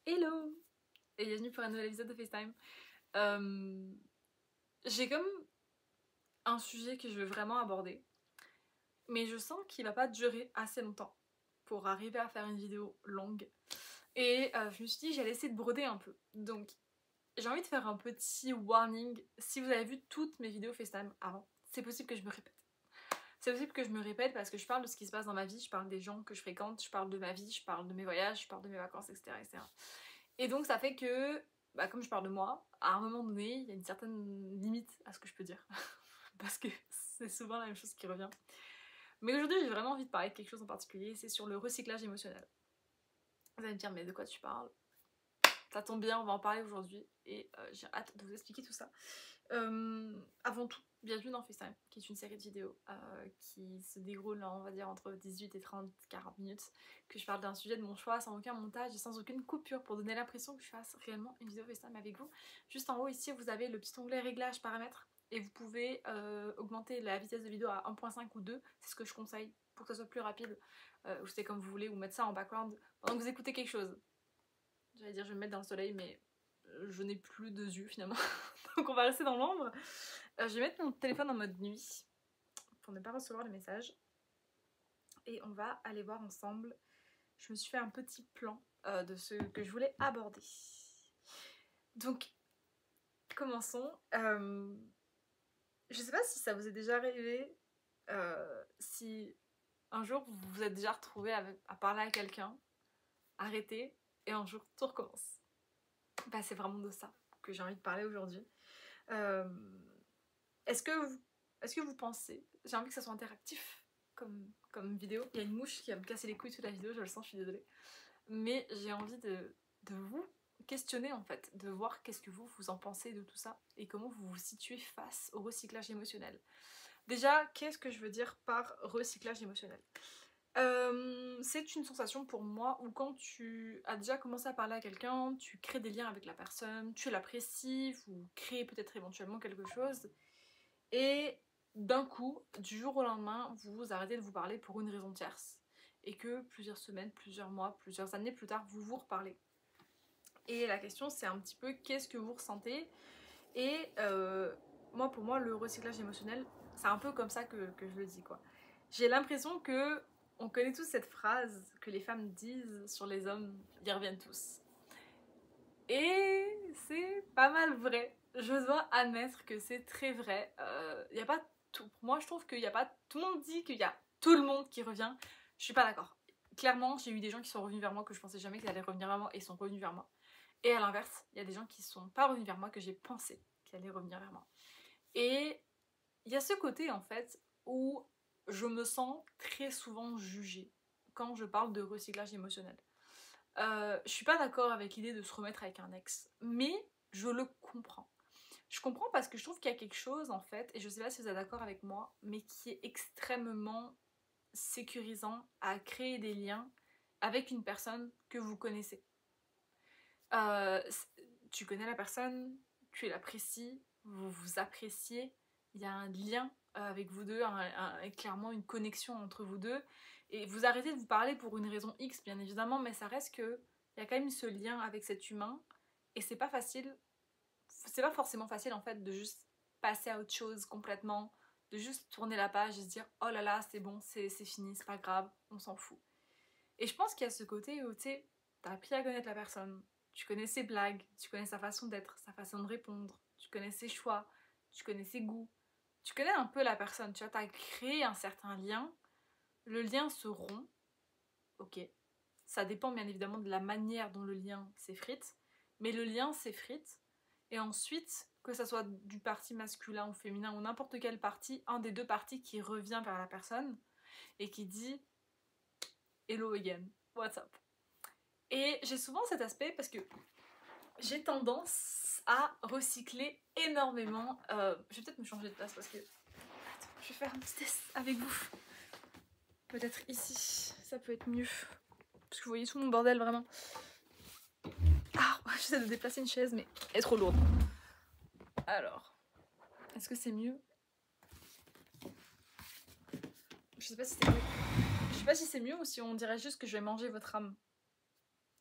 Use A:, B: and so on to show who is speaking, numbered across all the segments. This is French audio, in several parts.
A: Hello et bienvenue pour un nouvel épisode de FaceTime. J'ai comme un sujet que je veux vraiment aborder, mais je sens qu'il va pas durer assez longtemps pour arriver à faire une vidéo longue. Et je me suis dit j'allais essayer de broder un peu. Donc j'ai envie de faire un petit warning. Si vous avez vu toutes mes vidéos FaceTime avant, c'est possible que je me répète. C'est possible que je me répète parce que je parle de ce qui se passe dans ma vie, je parle des gens que je fréquente, je parle de ma vie, je parle de mes voyages, je parle de mes vacances, etc. etc. Et donc ça fait que, comme je parle de moi, à un moment donné, il y a une certaine limite à ce que je peux dire. Parce que c'est souvent la même chose qui revient. Mais aujourd'hui, j'ai vraiment envie de parler de quelque chose en particulier, c'est sur le recyclage émotionnel. Vous allez me dire, mais de quoi tu parles? Ça tombe bien, on va en parler aujourd'hui et j'ai hâte de vous expliquer tout ça. Avant tout, bienvenue dans FaceTime, qui est une série de vidéos qui se déroule, on va dire, entre 18 et 30-40 minutes, que je parle d'un sujet de mon choix, sans aucun montage et sans aucune coupure, pour donner l'impression que je fasse réellement une vidéo FaceTime avec vous. Juste en haut ici, vous avez le petit onglet réglages paramètres, et vous pouvez augmenter la vitesse de vidéo à 1.5 ou 2, c'est ce que je conseille, pour que ça soit plus rapide, ou c'est comme vous voulez, ou mettre ça en background, pendant que vous écoutez quelque chose. J'allais dire je vais me mettre dans le soleil, mais je n'ai plus de yeux finalement. Donc on va rester dans l'ombre. Je vais mettre mon téléphone en mode nuit pour ne pas recevoir les messages. Et on va aller voir ensemble. Je me suis fait un petit plan de ce que je voulais aborder. Donc, commençons. Je sais pas si ça vous est déjà arrivé, si un jour vous vous êtes déjà retrouvé à parler à quelqu'un, arrêter, et un jour tout recommence. C'est vraiment de ça que j'ai envie de parler aujourd'hui. Est-ce que vous pensez, j'ai envie que ça soit interactif comme vidéo, il y a une mouche qui va me casser les couilles toute la vidéo, je le sens, je suis désolée, mais j'ai envie de vous questionner en fait, de voir qu'est-ce que vous en pensez de tout ça et comment vous vous situez face au recyclage émotionnel. Déjà, qu'est-ce que je veux dire par recyclage émotionnel? C'est une sensation pour moi où quand tu as déjà commencé à parler à quelqu'un, tu crées des liens avec la personne, tu l'apprécies, vous créez peut-être éventuellement quelque chose, et d'un coup, du jour au lendemain, vous arrêtez de vous parler pour une raison tierce, et que plusieurs semaines, plusieurs mois, plusieurs années plus tard, vous vous reparlez. Et la question c'est un petit peu qu'est-ce que vous ressentez, et moi pour moi le recyclage émotionnel, c'est un peu comme ça que je le dis quoi. J'ai l'impression que on connaît tous cette phrase que les femmes disent sur les hommes, ils reviennent tous. Et c'est pas mal vrai. Je dois admettre que c'est très vrai. Y a pas tout. Pour moi, je trouve qu'il y a pas. Tout le monde dit qu'il y a tout le monde qui revient. Je suis pas d'accord. Clairement, j'ai eu des gens qui sont revenus vers moi que je pensais jamais qu'ils allaient revenir vers moi et sont revenus vers moi. Et à l'inverse, il y a des gens qui sont pas revenus vers moi que j'ai pensé qu'ils allaient revenir vers moi. Et il y a ce côté en fait où je me sens très souvent jugée quand je parle de recyclage émotionnel. Je suis pas d'accord avec l'idée de se remettre avec un ex, mais je le comprends. Je comprends parce que je trouve qu'il y a quelque chose en fait, et je sais pas si vous êtes d'accord avec moi, mais qui est extrêmement sécurisant à créer des liens avec une personne que vous connaissez. Euh, Tu connais la personne, tu l'apprécies, vous vous appréciez, il y a un lien avec vous deux, clairement une connexion entre vous deux, et vous arrêtez de vous parler pour une raison X bien évidemment, mais ça reste que il y a quand même ce lien avec cet humain, et c'est pas facile, c'est pas forcément facile en fait de juste passer à autre chose complètement, de juste tourner la page et se dire oh là là c'est bon, c'est fini, c'est pas grave, on s'en fout. Et je pense qu'il y a ce côté où tu sais, t'as appris à connaître la personne, tu connais ses blagues, tu connais sa façon d'être, sa façon de répondre, tu connais ses choix, tu connais ses goûts, tu connais un peu la personne, tu vois, t'as créé un certain lien, le lien se rompt, ok, ça dépend bien évidemment de la manière dont le lien s'effrite, mais le lien s'effrite, et ensuite, que ça soit du parti masculin ou féminin ou n'importe quelle partie, un des deux parties qui revient vers la personne et qui dit hello again, what's up? Et j'ai souvent cet aspect parce que j'ai tendance à recycler énormément. Je vais peut-être me changer de place parce que... Attends, je vais faire un petit test avec vous. Peut-être ici, ça peut être mieux. Parce que vous voyez tout mon bordel vraiment. Ah, j'essaie de déplacer une chaise mais elle est trop lourde. Alors, est-ce que c'est mieux? Je sais pas si c'est mieux. Je sais pas si c'est mieux ou si on dirait juste que je vais manger votre âme.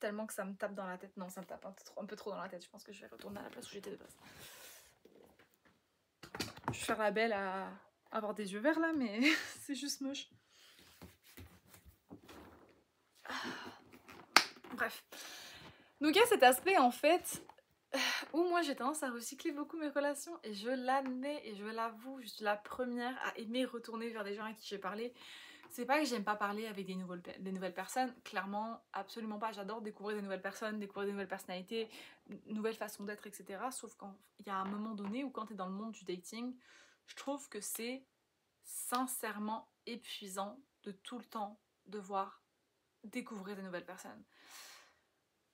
A: tellement que ça me tape dans la tête. Non, ça me tape un peu trop dans la tête. Je pense que je vais retourner à la place où j'étais de base. Je vais faire la belle à avoir des yeux verts là, mais c'est juste moche. Bref. Donc il y a cet aspect en fait où moi j'ai tendance à recycler beaucoup mes relations et je l'admets et je l'avoue, je suis la première à aimer retourner vers des gens à qui j'ai parlé. C'est pas que j'aime pas parler avec des nouvelles personnes, clairement, absolument pas. J'adore découvrir des nouvelles personnes, découvrir des nouvelles personnalités, nouvelles façons d'être, etc. Sauf qu'il y a un moment donné où quand t'es dans le monde du dating, je trouve que c'est sincèrement épuisant de tout le temps devoir découvrir des nouvelles personnes.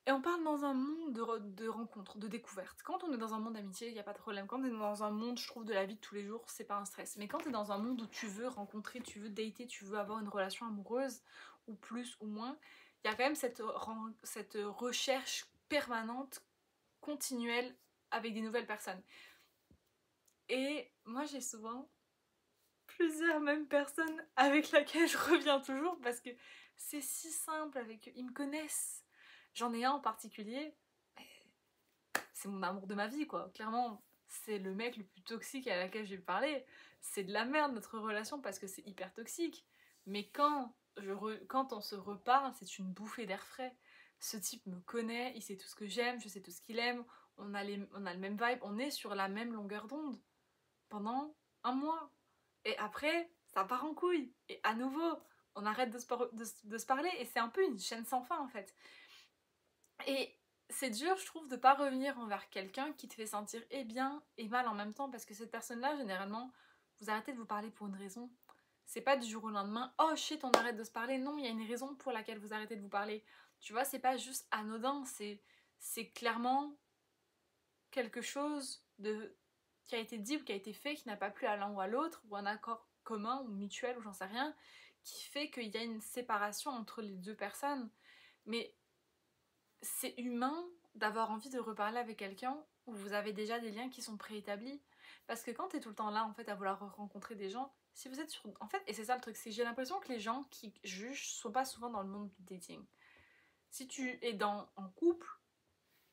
A: Et on parle dans un monde de rencontres, de découvertes. Quand on est dans un monde d'amitié, il n'y a pas de problème. Quand on est dans un monde, je trouve, de la vie de tous les jours, c'est pas un stress. Mais quand tu es dans un monde où tu veux rencontrer, tu veux dater, tu veux avoir une relation amoureuse, ou plus ou moins, il y a quand même cette recherche permanente, continuelle, avec des nouvelles personnes. Et moi, j'ai souvent plusieurs mêmes personnes avec lesquelles je reviens toujours, parce que c'est si simple avec eux. Ils me connaissent. J'en ai un en particulier, c'est mon amour de ma vie quoi, clairement c'est le mec le plus toxique à laquelle j'ai parlé, c'est de la merde notre relation parce que c'est hyper toxique, mais quand on se reparle, c'est une bouffée d'air frais. Ce type me connaît, il sait tout ce que j'aime, je sais tout ce qu'il aime, on a le même vibe, on est sur la même longueur d'onde pendant un mois, et après ça part en couille, et à nouveau on arrête de se parler, et c'est un peu une chaîne sans fin en fait. Et c'est dur, je trouve, de pas revenir envers quelqu'un qui te fait sentir et bien et mal en même temps, parce que cette personne-là, généralement, vous arrêtez de vous parler pour une raison. C'est pas du jour au lendemain, oh shit, on arrête de se parler. Non, il y a une raison pour laquelle vous arrêtez de vous parler. Tu vois, c'est pas juste anodin, c'est clairement quelque chose qui a été dit ou qui a été fait, qui n'a pas plu à l'un ou à l'autre, ou un accord commun ou mutuel, ou j'en sais rien, qui fait qu'il y a une séparation entre les deux personnes. Mais c'est humain d'avoir envie de reparler avec quelqu'un où vous avez déjà des liens qui sont préétablis. Parce que quand t'es tout le temps là, en fait, à vouloir rencontrer des gens, si vous êtes sur... En fait, et c'est ça le truc, c'est que j'ai l'impression que les gens qui jugent sont pas souvent dans le monde du dating. Si tu es en couple,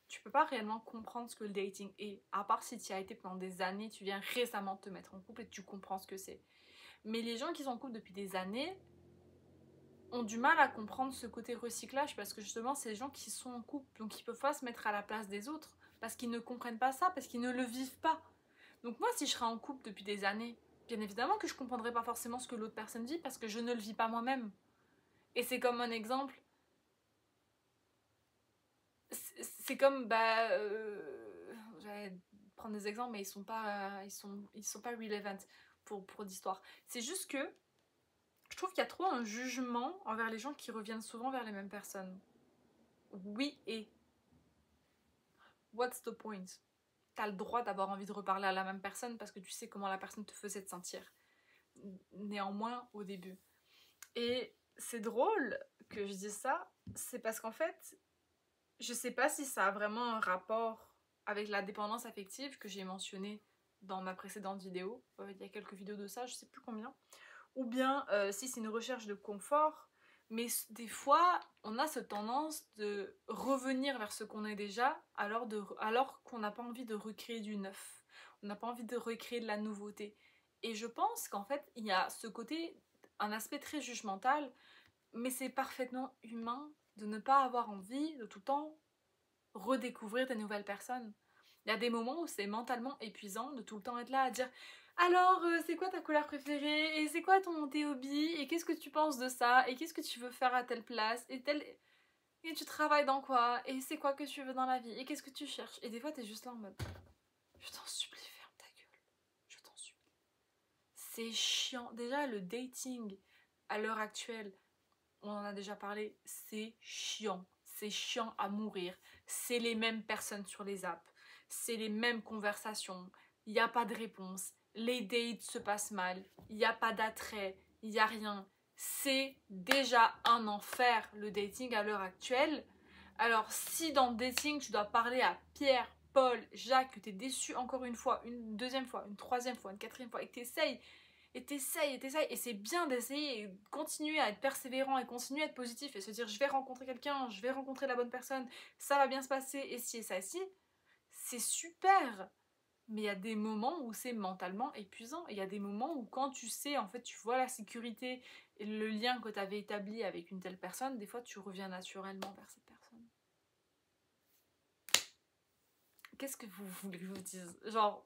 A: tu peux pas réellement comprendre ce que le dating est. À part si tu y as été pendant des années, tu viens récemment te mettre en couple et tu comprends ce que c'est. Mais les gens qui sont en couple depuis des années ont du mal à comprendre ce côté recyclage, parce que justement c'est des gens qui sont en couple, donc ils peuvent pas se mettre à la place des autres parce qu'ils ne comprennent pas ça, parce qu'ils ne le vivent pas. Donc moi, si je serais en couple depuis des années, bien évidemment que je comprendrais pas forcément ce que l'autre personne vit parce que je ne le vis pas moi-même. Et c'est comme un exemple, c'est comme j'allais prendre des exemples mais ils sont pas relevant pour l'histoire. C'est juste que je trouve qu'il y a trop un jugement envers les gens qui reviennent souvent vers les mêmes personnes. Oui, et what's the point? T'as le droit d'avoir envie de reparler à la même personne parce que tu sais comment la personne te faisait te sentir. Néanmoins, au début. Et c'est drôle que je dise ça, c'est parce qu'en fait, je sais pas si ça a vraiment un rapport avec la dépendance affective que j'ai mentionné dans ma précédente vidéo. Il y a quelques vidéos de ça, je sais plus combien. Ou bien si c'est une recherche de confort, mais des fois on a cette tendance de revenir vers ce qu'on est déjà alors qu'on n'a pas envie de recréer du neuf, on n'a pas envie de recréer de la nouveauté. Et je pense qu'en fait il y a ce côté, un aspect très jugemental, mais c'est parfaitement humain de ne pas avoir envie de tout le temps redécouvrir des nouvelles personnes. Il y a des moments où c'est mentalement épuisant de tout le temps être là à dire alors c'est quoi ta couleur préférée et c'est quoi tes hobbies et qu'est-ce que tu penses de ça et qu'est-ce que tu veux faire à telle place et tu travailles dans quoi et c'est quoi que tu veux dans la vie et qu'est-ce que tu cherches, et des fois t'es juste là en mode je t'en supplie ferme ta gueule, je t'en supplie. C'est chiant, déjà le dating à l'heure actuelle, on en a déjà parlé, c'est chiant à mourir, c'est les mêmes personnes sur les apps, c'est les mêmes conversations, il n'y a pas de réponse, les dates se passent mal, il n'y a pas d'attrait, il n'y a rien. C'est déjà un enfer le dating à l'heure actuelle. Alors si dans le dating tu dois parler à Pierre, Paul, Jacques, que tu es déçu encore une fois, une deuxième fois, une troisième fois, une quatrième fois, et que tu essayes Et t'essayes, et c'est bien d'essayer et de continuer à être persévérant et continuer à être positif et se dire je vais rencontrer quelqu'un, je vais rencontrer la bonne personne, ça va bien se passer, et si et ça et si, c'est super. Mais il y a des moments où c'est mentalement épuisant. Il y a des moments où quand tu sais, en fait, tu vois la sécurité et le lien que tu avais établi avec une telle personne, des fois tu reviens naturellement vers cette personne. Qu'est-ce que vous voulez que je vous dise? Genre,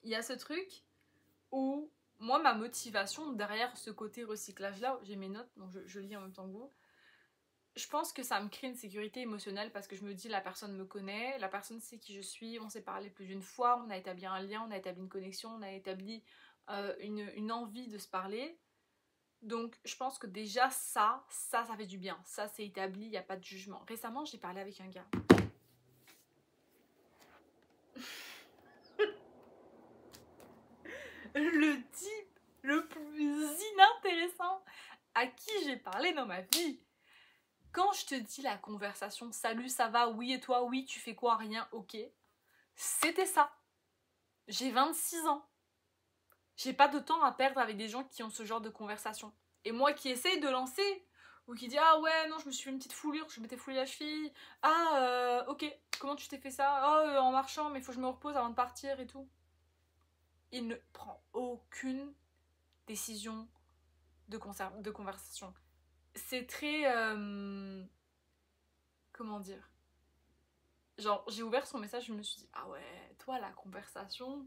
A: il y a ce truc où moi, ma motivation derrière ce côté recyclage-là, j'ai mes notes, donc je lis en même temps que vous, je pense que ça me crée une sécurité émotionnelle parce que je me dis la personne me connaît, la personne sait qui je suis, on s'est parlé plus d'une fois, on a établi un lien, on a établi une connexion, on a établi une envie de se parler. Donc je pense que déjà ça fait du bien, ça c'est établi, il n'y a pas de jugement. Récemment j'ai parlé avec un gars. Le type le plus inintéressant à qui j'ai parlé dans ma vie. Quand je te dis la conversation, salut, ça va, oui et toi, oui, tu fais quoi, rien, ok. C'était ça. J'ai 26 ans. J'ai pas de temps à perdre avec des gens qui ont ce genre de conversation. Et moi qui essaye de lancer, ou qui dit ah ouais, non, je me suis fait une petite foulure, je m'étais foulée la cheville. Ah, ok, comment tu t'es fait ça? Ah, en marchant, mais il faut que je me repose avant de partir et tout. Il ne prend aucune décision de conversation. C'est très. Comment dire? Genre, j'ai ouvert son message, je me suis dit, ah ouais, toi, la conversation,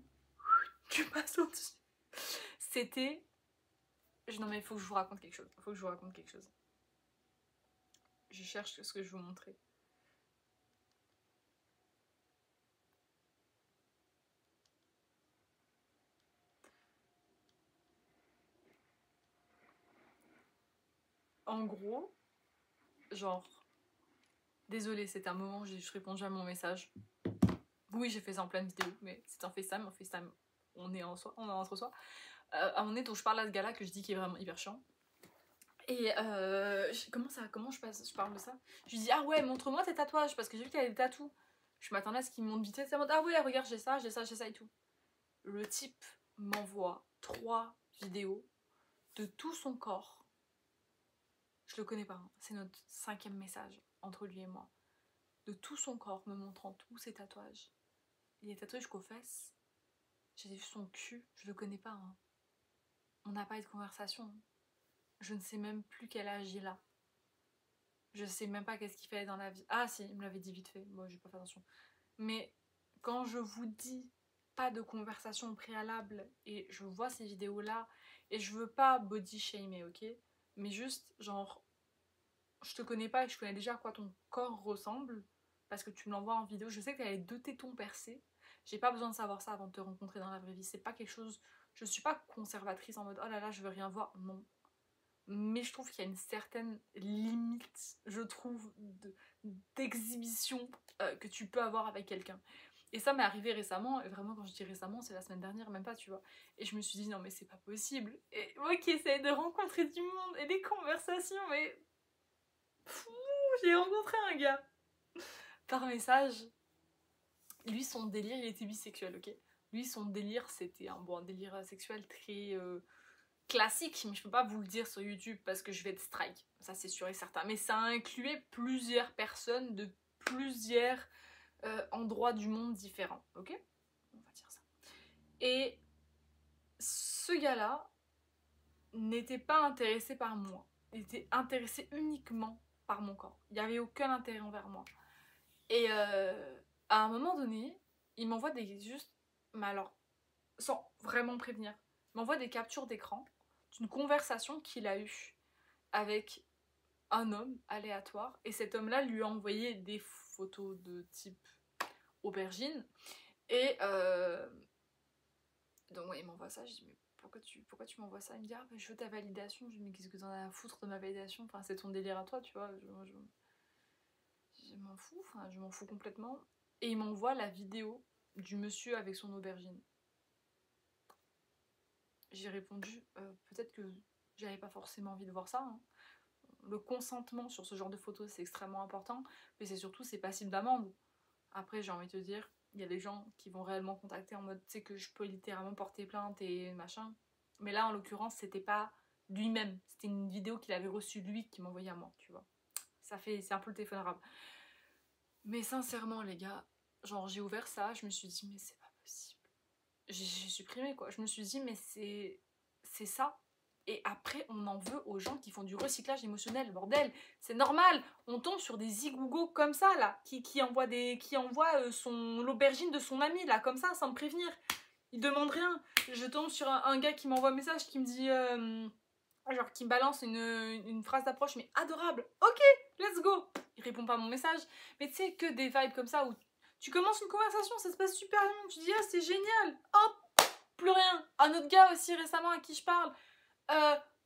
A: tu passes au-dessus. C'était. Non, mais il faut que je vous raconte quelque chose. Il faut que je vous raconte quelque chose. Je cherche ce que je vais vous montrer. En gros, genre. Désolée, c'était un moment où j'ai juste répondu à mon message. Oui, j'ai fait ça en pleine vidéo, mais c'est un FaceTime. En FaceTime, on est entre soi. À un moment donné, dont je parle à ce gars-là que je dis qu'il est vraiment hyper chiant. Et comment je parle de ça? Je lui dis ah ouais, montre-moi tes tatouages parce que j'ai vu qu'il y avait des tatous. Je m'attendais à ce qu'il me montre vite fait, ah ouais, regarde, j'ai ça et tout. Le type m'envoie 3 vidéos de tout son corps. Je le connais pas, hein. C'est notre 5e message entre lui et moi. De tout son corps, me montrant tous ses tatouages. Il est tatoué jusqu'aux fesses. J'ai vu son cul, je le connais pas, hein. On n'a pas eu de conversation. Je ne sais même plus quel âge il a. Je sais même pas qu'est-ce qu'il fait dans la vie. Ah si, il me l'avait dit vite fait. Moi, j'ai pas fait attention. Mais quand je vous dis pas de conversation préalable et je vois ces vidéos-là et je veux pas body shamer, ok? Mais juste, genre, je te connais pas et je connais déjà à quoi ton corps ressemble parce que tu me l'envoies en vidéo. Je sais que t'as les 2 tétons percés. J'ai pas besoin de savoir ça avant de te rencontrer dans la vraie vie. C'est pas quelque chose... Je suis pas conservatrice en mode oh là là, je veux rien voir. Non. Mais je trouve qu'il y a une certaine limite, je trouve, d'exhibition que tu peux avoir avec quelqu'un. Et ça m'est arrivé récemment, et vraiment quand je dis récemment, c'est la semaine dernière, même pas, tu vois. Et je me suis dit, non mais c'est pas possible. Et moi qui essaye de rencontrer du monde et des conversations, mais... Fou, j'ai rencontré un gars par message. Lui, son délire, il était bisexuel, ok? Lui, son délire, c'était un délire sexuel très... classique, mais je peux pas vous le dire sur YouTube parce que je vais être strike, ça c'est sûr et certain. Mais ça incluait plusieurs personnes de plusieurs endroits du monde différents, ok? On va dire ça. Et ce gars-là n'était pas intéressé par moi. Il était intéressé uniquement par mon corps. Il n'y avait aucun intérêt envers moi. Et à un moment donné, il m'envoie mais alors, sans vraiment prévenir, il m'envoie des captures d'écran d'une conversation qu'il a eue avec un homme aléatoire, et cet homme-là lui a envoyé des photos de type aubergine, et donc ouais, il m'envoie ça, je dis mais pourquoi tu m'envoies ça? Il me dit ah bah, je veux ta validation, je dis mais qu'est-ce que t'en as à foutre de ma validation, enfin c'est ton délire à toi, tu vois, je m'en fous, enfin je m'en fous complètement, et il m'envoie la vidéo du monsieur avec son aubergine. J'ai répondu peut-être que j'avais pas forcément envie de voir ça, hein. Le consentement sur ce genre de photos c'est extrêmement important, mais c'est surtout c'est passible d'amende. Après j'ai envie de te dire, il y a des gens qui vont réellement contacter en mode tu sais que je peux littéralement porter plainte et machin. Mais là, en l'occurrence, c'était pas lui-même. C'était une vidéo qu'il avait reçue lui qui m'envoyait à moi, tu vois. C'est un peu le téléphone arabe. Mais sincèrement, les gars, genre j'ai ouvert ça, je me suis dit, mais c'est pas possible. J'ai supprimé quoi. Je me suis dit, mais c'est ça. Et après, on en veut aux gens qui font du recyclage émotionnel, bordel. C'est normal. On tombe sur des zigougos comme ça, là, qui envoient l'aubergine de son ami, là, comme ça, sans me prévenir. Il demande rien. Je tombe sur un gars qui m'envoie un message qui me dit, genre, qui me balance une phrase d'approche, mais adorable. Ok, let's go. Il répond pas à mon message. Mais tu sais, que des vibes comme ça où tu commences une conversation, ça se passe super bien. Tu dis, ah, c'est génial. Hop, plus rien. Un autre gars aussi récemment à qui je parle.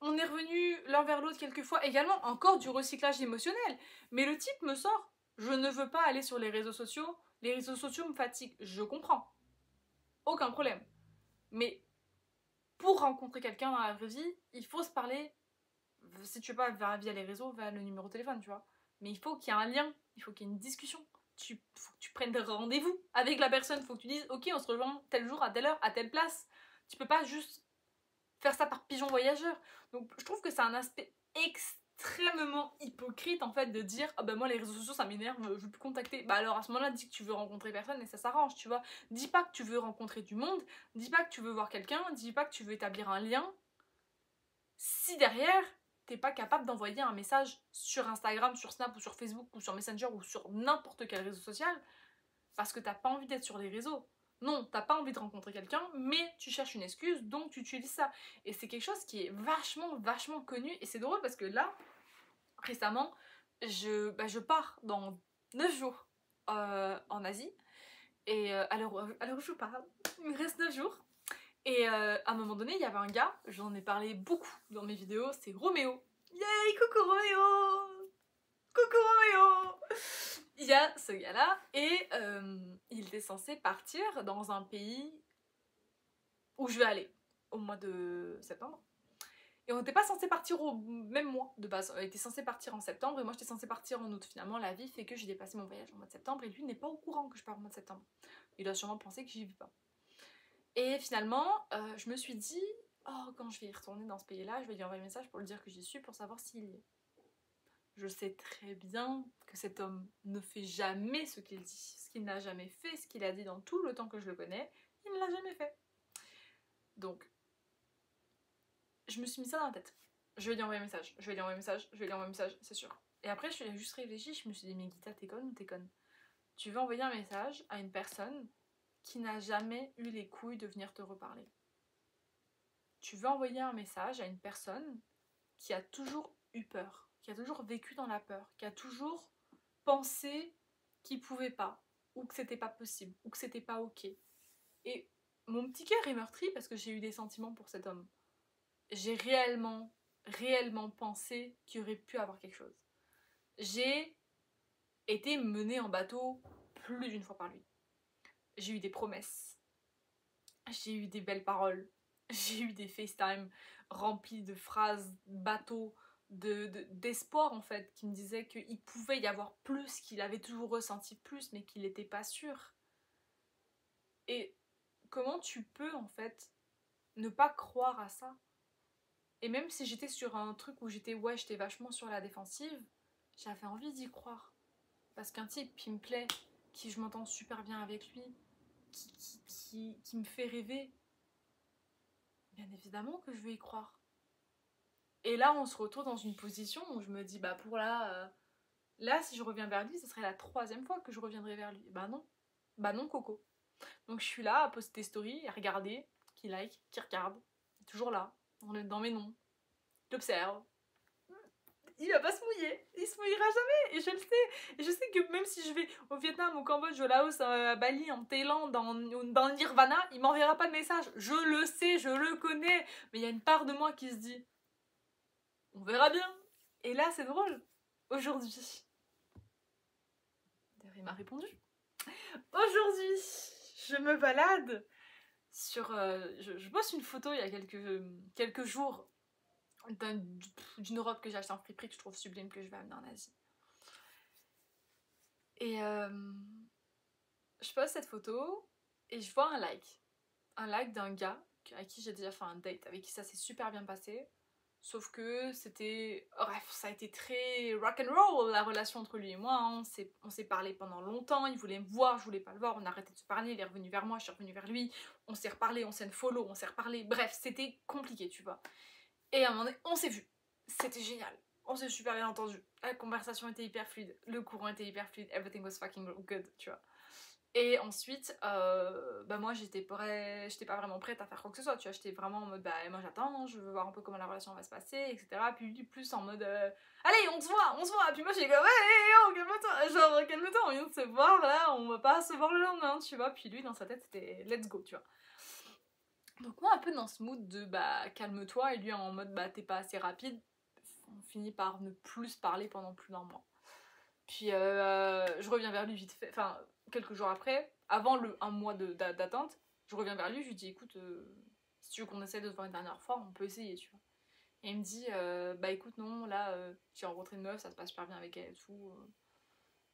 A: On est revenus l'un vers l'autre quelques fois. Également, encore du recyclage émotionnel. Mais le type me sort, je ne veux pas aller sur les réseaux sociaux. Les réseaux sociaux me fatiguent. Je comprends. Aucun problème. Mais pour rencontrer quelqu'un dans la vraie vie, il faut se parler. Si tu veux pas via les réseaux, via le numéro de téléphone, tu vois. Mais il faut qu'il y ait un lien, il faut qu'il y ait une discussion. Faut que tu prennes des rendez-vous avec la personne. Il faut que tu dises, ok, on se rejoint tel jour, à telle heure, à telle place. Tu peux pas juste faire ça par pigeon voyageur. Donc je trouve que c'est un aspect extrêmement hypocrite en fait de dire ah ben moi les réseaux sociaux ça m'énerve, je veux plus contacter. Bah alors à ce moment-là, dis que tu veux rencontrer personne et ça s'arrange, tu vois. Dis pas que tu veux rencontrer du monde, dis pas que tu veux voir quelqu'un, dis pas que tu veux établir un lien. Si derrière t'es pas capable d'envoyer un message sur Instagram, sur Snap ou sur Facebook ou sur Messenger ou sur n'importe quel réseau social parce que t'as pas envie d'être sur les réseaux. Non, t'as pas envie de rencontrer quelqu'un, mais tu cherches une excuse, donc tu utilises ça. Et c'est quelque chose qui est vachement connu. Et c'est drôle parce que là, récemment, je pars dans 9 jours en Asie. Et à l'heure où je vous parle, il me reste 9 jours. Et à un moment donné, il y avait un gars, j'en ai parlé beaucoup dans mes vidéos, c'est Roméo. Yay, coucou Roméo! Coucou Roméo! Il y a ce gars-là et il était censé partir dans un pays où je vais aller au mois de septembre. Et on n'était pas censé partir au même mois de base. On était censé partir en septembre et moi j'étais censée partir en août. Finalement, la vie fait que j'ai dépassé mon voyage en mois de septembre et lui n'est pas au courant que je pars au mois de septembre. Il a sûrement pensé que j'y vais pas. Et finalement, je me suis dit, oh, quand je vais y retourner dans ce pays-là, je vais lui envoyer un message pour lui dire que j'y suis pour savoir s'il y est. Je sais très bien que cet homme ne fait jamais ce qu'il dit, ce qu'il n'a jamais fait, ce qu'il a dit dans tout le temps que je le connais, il ne l'a jamais fait. Donc, je me suis mis ça dans la tête. Je vais lui envoyer un message, je vais lui envoyer un message, je vais lui envoyer un message, c'est sûr. Et après, je suis juste réfléchi, je me suis dit, mais Guita, t'es conne ou t'es conne? Tu veux envoyer un message à une personne qui n'a jamais eu les couilles de venir te reparler. Tu veux envoyer un message à une personne qui a toujours eu peur, qui a toujours vécu dans la peur, qui a toujours pensé qu'il pouvait pas, ou que c'était pas possible, ou que c'était pas ok. Et mon petit cœur est meurtri parce que j'ai eu des sentiments pour cet homme. J'ai réellement pensé qu'il aurait pu avoir quelque chose. J'ai été menée en bateau plus d'une fois par lui. J'ai eu des promesses. J'ai eu des belles paroles. J'ai eu des FaceTime remplis de phrases bateau, d'espoir en fait, qui me disaient qu'il pouvait y avoir plus, qu'il avait toujours ressenti plus, mais qu'il n'était pas sûr. Et comment tu peux en fait ne pas croire à ça? Et même si j'étais sur un truc où j'étais vachement sur la défensive, j'avais envie d'y croire. Parce qu'un type qui me plaît, qui je m'entends super bien avec lui, qui me fait rêver, bien évidemment que je vais y croire. Et là, on se retrouve dans une position où je me dis, bah pour là, si je reviens vers lui, ce serait la 3e fois que je reviendrai vers lui. Bah non Coco. Donc je suis là à poster des stories, à regarder, qui like, qui regarde, toujours là, dans mes noms. J'observe. Il va pas se mouiller, il se mouillera jamais, et je le sais. Et je sais que même si je vais au Vietnam, au Cambodge, au Laos, à Bali, en Thaïlande, dans le Nirvana, il m'enverra pas de message. Je le sais, je le connais, mais il y a une part de moi qui se dit, on verra bien. Et là, c'est drôle. Aujourd'hui, d'ailleurs, il m'a répondu. Aujourd'hui, je me balade sur... je poste une photo il y a quelques jours d'une robe que j'ai achetée en friperie que je trouve sublime, que je vais amener en Asie. Et je poste cette photo et je vois un like d'un gars avec qui j'ai déjà fait un date, avec qui ça s'est super bien passé. Sauf que c'était... Bref, ça a été très rock'n'roll la relation entre lui et moi. Hein. On s'est parlé pendant longtemps, il voulait me voir, je voulais pas le voir, on a arrêté de se parler, il est revenu vers moi, je suis revenue vers lui, on s'est reparlé, on s'est follow, on s'est reparlé. Bref, c'était compliqué, tu vois. Et à un moment donné, on s'est vu. C'était génial. On s'est super bien entendu. La conversation était hyper fluide, le courant était hyper fluide, everything was fucking good, tu vois. Et ensuite, bah moi j'étais pas vraiment prête à faire quoi que ce soit, tu vois, j'étais vraiment en mode bah moi j'attends, je veux voir un peu comment la relation va se passer, etc. Puis lui plus en mode allez on se voit, puis moi j'ai comme ouais oh, calme-toi, genre calme-toi, on vient de se voir là, on va pas se voir le lendemain, tu vois, puis lui dans sa tête c'était let's go, tu vois. Donc moi un peu dans ce mood de bah calme-toi et lui en mode bah t'es pas assez rapide, on finit par ne plus se parler pendant plus d'un mois. Puis je reviens vers lui vite fait, enfin quelques jours après, avant un mois d'attente, je reviens vers lui, je lui dis écoute, si tu veux qu'on essaie de se voir une dernière fois, on peut essayer, tu vois. Et il me dit bah écoute non, là j'ai rencontré une meuf, ça se passe super bien avec elle et tout,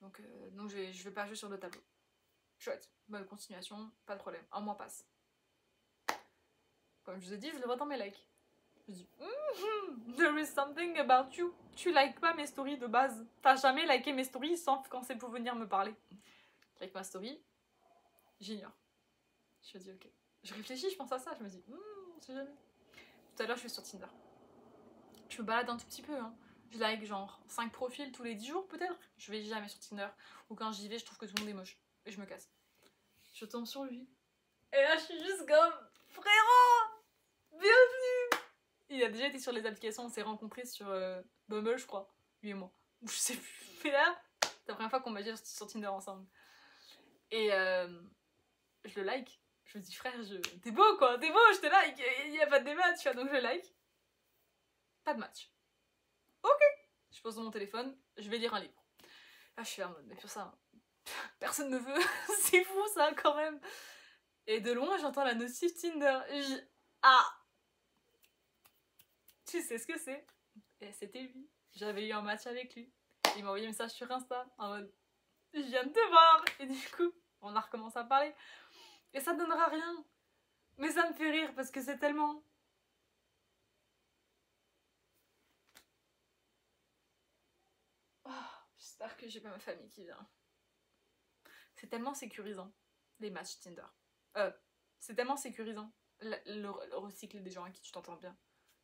A: donc je vais pas jouer sur le tableau. Chouette, bonne continuation, pas de problème, un mois passe. Comme je vous ai dit, je le vois dans mes likes. Je dis there is something about you. Tu likes pas mes stories de base. T'as jamais liké mes stories sauf quand c'est pour venir me parler. Je like ma story, j'ignore. Je me dis ok. Je réfléchis, je pense à ça, je me dis on sait jamais. Tout à l'heure je suis sur Tinder. Je me balade un tout petit peu hein. Je like genre 5 profils tous les 10 jours peut-être. Je vais jamais sur Tinder. Ou quand j'y vais je trouve que tout le monde est moche. Et je me casse. Je tombe sur lui. Et là je suis juste comme frérot, bienvenue. Il a déjà été sur les applications, on s'est rencontrés sur Bumble je crois. Lui et moi. Je sais plus. Mais là, c'est la première fois qu'on m'a dit sur Tinder ensemble. Et je le like. Je me dis frère, t'es beau quoi, t'es beau, je te like. Il n'y a pas de débat, tu vois, donc je le like. Pas de match. Ok. Je pose mon téléphone, je vais lire un livre. Là je suis en mode, mais pour ça, personne ne veut. C'est fou ça quand même. Et de loin j'entends la notif Tinder. Ah, tu sais ce que c'est. Et c'était lui. J'avais eu un match avec lui. Il m'a envoyé un message sur Insta en mode je viens de te voir. Et du coup, on a recommencé à parler. Et ça donnera rien. Mais ça me fait rire parce que c'est tellement... Oh, j'espère que j'ai pas ma famille qui vient. C'est tellement sécurisant, les matchs Tinder. C'est tellement sécurisant, le recycler des gens à qui tu t'entends bien.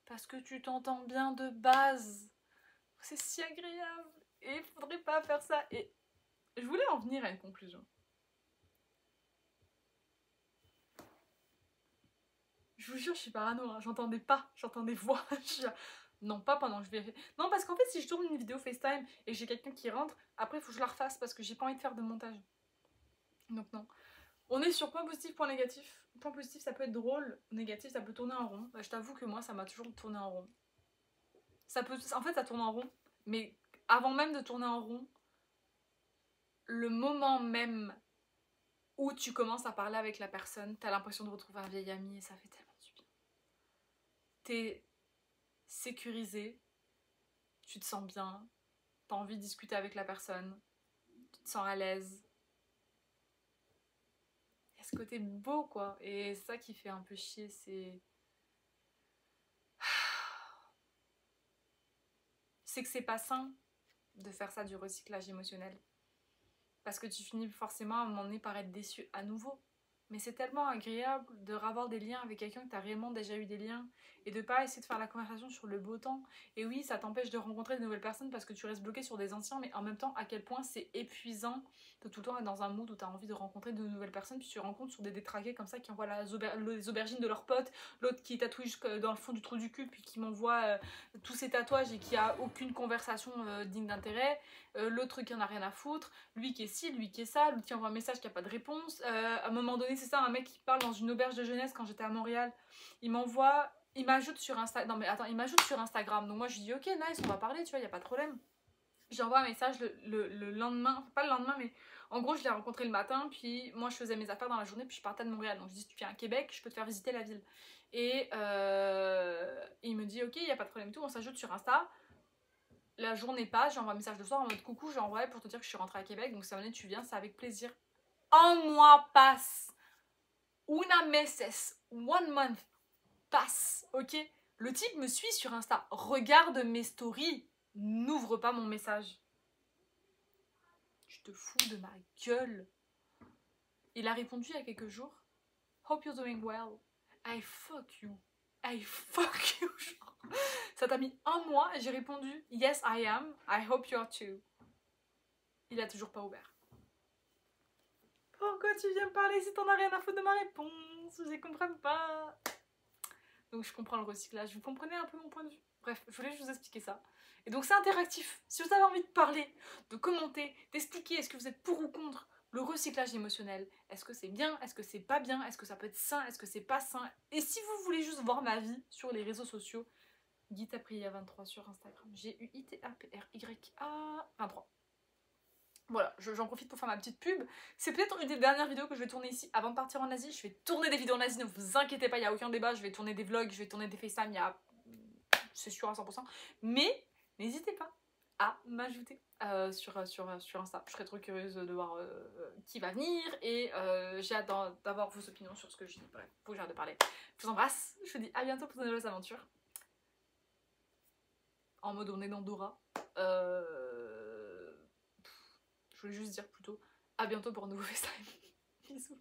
A: Parce que tu t'entends bien de base. C'est si agréable. Et il faudrait pas faire ça. Et je voulais en venir à une conclusion. Je vous jure, je suis parano, hein. J'entends des pas, j'entends des voix. Non, pas pendant que je vérifie. Non, parce qu'en fait, si je tourne une vidéo FaceTime et que j'ai quelqu'un qui rentre, après, il faut que je la refasse parce que j'ai pas envie de faire de montage. Donc, non. On est sur point positif, point négatif. Point positif, ça peut être drôle. Négatif, ça peut tourner en rond. Bah, je t'avoue que moi, ça m'a toujours tourné en rond. En fait, ça tourne en rond. Mais avant même de tourner en rond, le moment même où tu commences à parler avec la personne, t'as l'impression de retrouver un vieil ami et ça fait tellement du bien. T'es sécurisé, tu te sens bien, t'as envie de discuter avec la personne, tu te sens à l'aise. Il y a ce côté beau quoi, et ça qui fait un peu chier, c'est que c'est pas sain de faire ça, du recyclage émotionnel. Parce que tu finis forcément à un moment donné par être déçu à nouveau. Mais c'est tellement agréable de revoir des liens avec quelqu'un que tu as réellement déjà eu des liens et de pas essayer de faire la conversation sur le beau temps. Et oui, ça t'empêche de rencontrer de nouvelles personnes parce que tu restes bloqué sur des anciens, mais en même temps, à quel point c'est épuisant de tout le temps être dans un mood où tu as envie de rencontrer de nouvelles personnes, puis tu rencontres sur des détraqués comme ça qui envoient les aubergines de leurs potes, l'autre qui tatouille jusque dans le fond du trou du cul, puis qui m'envoie tous ses tatouages et qui a aucune conversation digne d'intérêt, l'autre qui en a rien à foutre, lui qui est ci, lui qui est ça, l'autre qui envoie un message qui a pas de réponse, à un moment donné c'est ça, un mec qui parle dans une auberge de jeunesse quand j'étais à Montréal, il m'ajoute sur Instagram, non mais attends, il m'ajoute sur Instagram, donc moi je lui dis ok nice on va parler, tu vois, y a pas de problème. J'envoie un message le lendemain, pas le lendemain mais en gros je l'ai rencontré le matin, puis moi je faisais mes affaires dans la journée puis je partais de Montréal, donc je dis si tu viens à Québec je peux te faire visiter la ville. Et il me dit ok y a pas de problème et tout, on s'ajoute sur Insta. La journée passe, j'envoie un message le soir en mode coucou, j'envoie pour te dire que je suis rentrée à Québec, donc si jamais tu viens, c'est avec plaisir. Un mois passe. Una meses, 1 month passe, ok? Le type me suit sur Insta, regarde mes stories, n'ouvre pas mon message. Tu te fous de ma gueule. Il a répondu il y a quelques jours. Hope you're doing well. I fuck you. I fuck you. Ça t'a mis un mois et j'ai répondu yes I am. I hope you are too. Il a toujours pas ouvert. Pourquoi tu viens me parler si t'en as rien à foutre de ma réponse? Je comprends pas. Donc je comprends le recyclage. Vous comprenez un peu mon point de vue? Bref, je voulais juste vous expliquer ça. Et donc c'est interactif. Si vous avez envie de parler, de commenter, d'expliquer est-ce que vous êtes pour ou contre le recyclage émotionnel, est-ce que c'est bien, est-ce que c'est pas bien, est-ce que ça peut être sain, est-ce que c'est pas sain, et si vous voulez juste voir ma vie sur les réseaux sociaux, Guitapria23 sur Instagram, Guitapria 23. Voilà, j'en profite pour faire ma petite pub. C'est peut-être une des dernières vidéos que je vais tourner ici avant de partir en Asie. Je vais tourner des vidéos en Asie, ne vous inquiétez pas, il n'y a aucun débat. Je vais tourner des vlogs, je vais tourner des FaceTime, c'est sûr à 100%. Mais n'hésitez pas à m'ajouter sur Insta. Je serais trop curieuse de voir qui va venir et j'ai hâte d'avoir vos opinions sur ce que je dis. Bref, faut que j'arrête de parler. Je vous embrasse, je vous dis à bientôt pour de nouvelles aventures. En mode on est dans Dora. Je voulais juste dire plutôt à bientôt pour un nouveau FaceTime. Bisous.